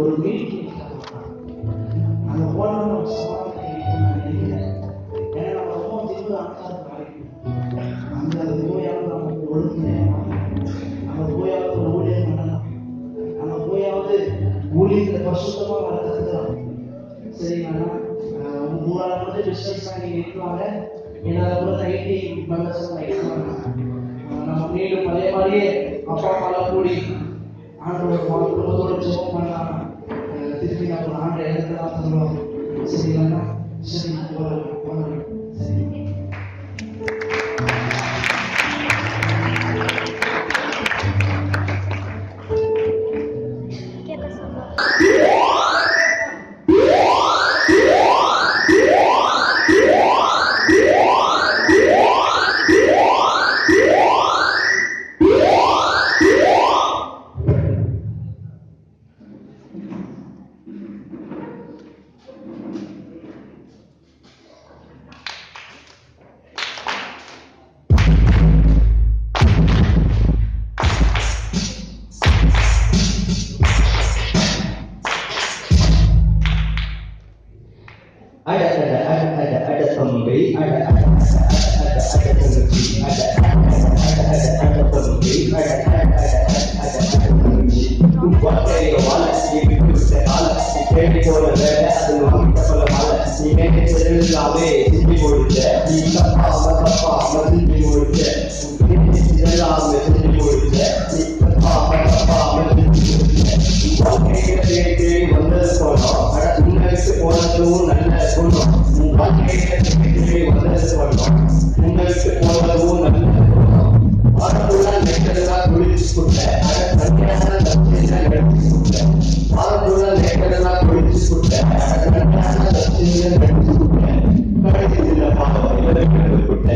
ஒரு மீட்டிங் அந்த போனோம் நினைக்கிறேன். ஏன்னா நம்ம ரொம்ப திரும்ப அந்த போயாவது நமக்கு ஒழுங்கு நம்ம போயாவது ஒரு ஊழியம் பண்ணலாம். நம்ம போயாவது ஊழியத்தில் பரிசுத்தமாக வளர்த்துக்கலாம். சரிங்களா? உங்களால் வந்து பிஸ்னஸ் நீங்கள் இருக்குவாங்க, என்னால் கூட ஐடி மெம்பர்ஸ் இருக்குவாங்க. நம்ம மீண்டும் அதே மாதிரியே அப்பா அம்மாலாம் கூடி ஆண்டோட குடும்பத்தோட ஜெபம் பண்ணலாம். திருப்பி நம்ம ஆண்டை இடத்துல தருவோம். சரிங்களா? சரி சரி. Ada tembei, ada tembei, ada tembei. Buat dari awal, ini betul sekali. Ini kalau ada ada nama kita kalau malah. Ini sering lawe, ini boleh. Ini apa masih boleh. Ini sering lawe, ini boleh. Ini apa masih boleh. Buat dari wonder kalau ada உங்களுக்கு போனதும் நல்ல குணம். உங்களுக்கு போனதும் நல்ல குணம். ஆரம்புடன் நெட்டதெல்லாம் குளிச்சு கொடுத்த கல்யாண லட்சியம் நடிச்சு கொடுத்த ஆரம்புடன் நெட்டதெல்லாம் குளிச்சு கொடுத்த கல்யாண லட்சியம் நடிச்சு கொடுத்த கடைசியில் பாவம் இவருக்கு கொடுத்த